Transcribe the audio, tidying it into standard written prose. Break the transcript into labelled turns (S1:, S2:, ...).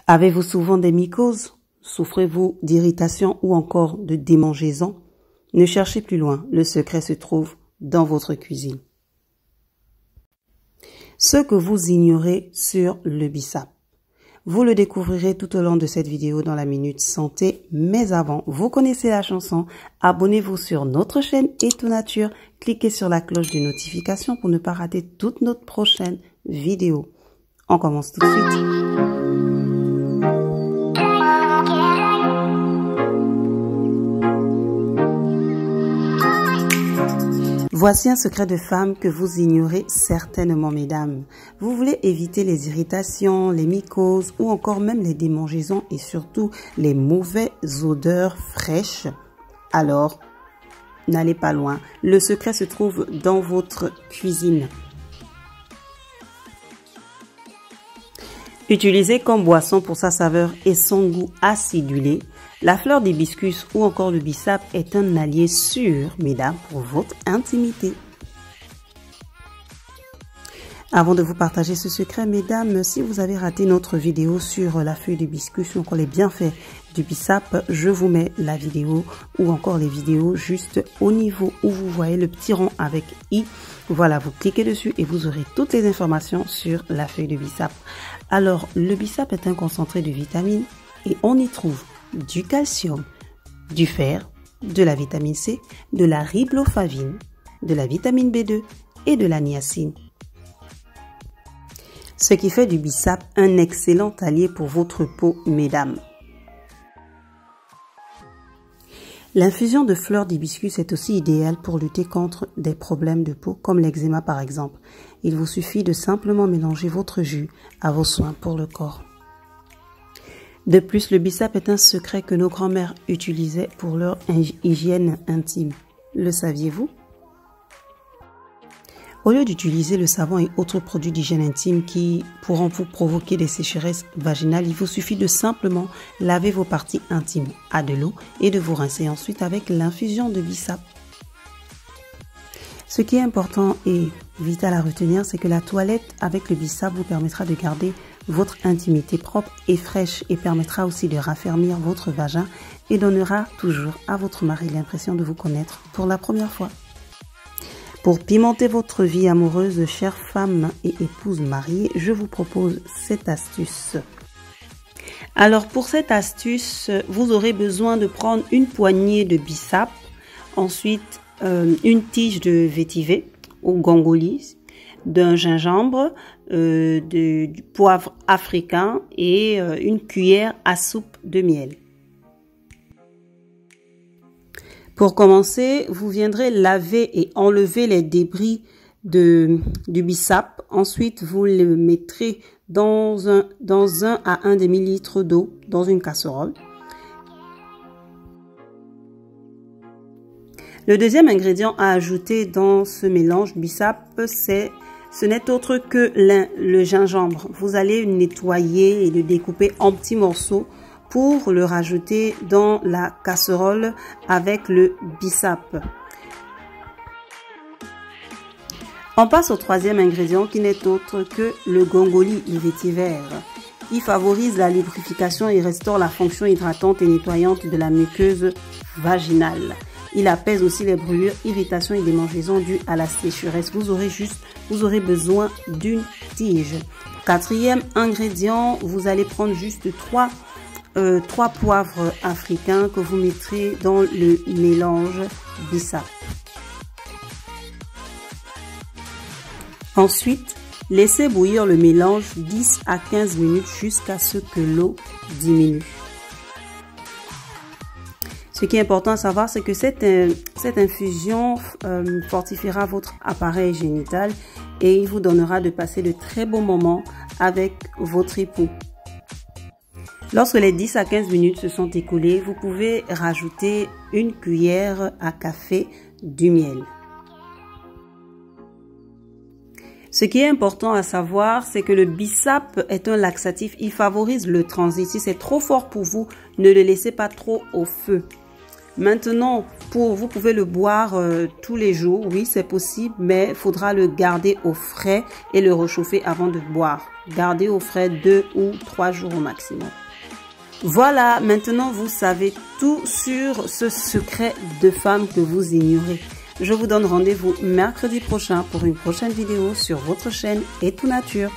S1: Avez-vous souvent des mycoses? Souffrez-vous d'irritation ou encore de démangeaisons? Ne cherchez plus loin, le secret se trouve dans votre cuisine. Ce que vous ignorez sur le bissap. Vous le découvrirez tout au long de cette vidéo dans la Minute Santé. Mais avant, vous connaissez la chanson. Abonnez-vous sur notre chaîne Eto Nature. Cliquez sur la cloche de notification pour ne pas rater toute notre prochaine vidéo. On commence tout de suite. Voici un secret de femme que vous ignorez certainement, mesdames. Vous voulez éviter les irritations, les mycoses ou encore même les démangeaisons et surtout les mauvaises odeurs fraîches. Alors, n'allez pas loin. Le secret se trouve dans votre cuisine. Utilisé comme boisson pour sa saveur et son goût acidulé, la fleur d'hibiscus ou encore le bissap est un allié sûr, mesdames, pour votre intimité. Avant de vous partager ce secret, mesdames, si vous avez raté notre vidéo sur la feuille d'hibiscus ou encore les bienfaits du bissap, je vous mets la vidéo ou encore les vidéos juste au niveau où vous voyez le petit rond avec i. Voilà, vous cliquez dessus et vous aurez toutes les informations sur la feuille de bissap. Alors, le bissap est un concentré de vitamines et on y trouve du calcium, du fer, de la vitamine C, de la riboflavine, de la vitamine B2 et de la niacine. Ce qui fait du bissap un excellent allié pour votre peau, mesdames. L'infusion de fleurs d'hibiscus est aussi idéale pour lutter contre des problèmes de peau comme l'eczéma par exemple. Il vous suffit de simplement mélanger votre jus à vos soins pour le corps. De plus, le bissap est un secret que nos grands-mères utilisaient pour leur hygiène intime. Le saviez-vous? Au lieu d'utiliser le savon et autres produits d'hygiène intime qui pourront vous provoquer des sécheresses vaginales, il vous suffit de simplement laver vos parties intimes à de l'eau et de vous rincer ensuite avec l'infusion de bissap. Ce qui est important et vital à retenir, c'est que la toilette avec le bissap vous permettra de garder votre intimité propre et fraîche et permettra aussi de raffermir votre vagin et donnera toujours à votre mari l'impression de vous connaître pour la première fois. Pour pimenter votre vie amoureuse, chères femmes et épouses mariées, je vous propose cette astuce. Alors pour cette astuce, vous aurez besoin de prendre une poignée de bissap, ensuite une tige de vétiver ou gongoli, d'un gingembre, du poivre africain et une cuillère à soupe de miel. Pour commencer, vous viendrez laver et enlever les débris du bissap. Ensuite, vous le mettrez dans un à 1 demi-litre d'eau dans une casserole. Le deuxième ingrédient à ajouter dans ce mélange bissap, ce n'est autre que le gingembre. Vous allez le nettoyer et le découper en petits morceaux pour le rajouter dans la casserole avec le bissap. On passe au troisième ingrédient qui n'est autre que le gongoli vétiver. Il favorise la lubrification et restaure la fonction hydratante et nettoyante de la muqueuse vaginale. Il apaise aussi les brûlures, irritations et démangeaisons dues à la sécheresse. Vous aurez besoin d'une tige. Quatrième ingrédient, vous allez prendre juste 3 poivres africains que vous mettrez dans le mélange bissap. Ensuite, laissez bouillir le mélange 10 à 15 minutes jusqu'à ce que l'eau diminue. Ce qui est important à savoir, c'est que cette infusion fortifiera votre appareil génital et il vous donnera de passer de très bons moments avec votre époux. Lorsque les 10 à 15 minutes se sont écoulées, vous pouvez rajouter une cuillère à café du miel. Ce qui est important à savoir, c'est que le bissap est un laxatif. Il favorise le transit. Si c'est trop fort pour vous, ne le laissez pas trop au feu. Maintenant, vous pouvez le boire tous les jours. Oui, c'est possible, mais il faudra le garder au frais et le réchauffer avant de boire. Gardez au frais 2 ou 3 jours au maximum. Voilà, maintenant vous savez tout sur ce secret de femme que vous ignorez. Je vous donne rendez-vous mercredi prochain pour une prochaine vidéo sur votre chaîne Et Tout Nature.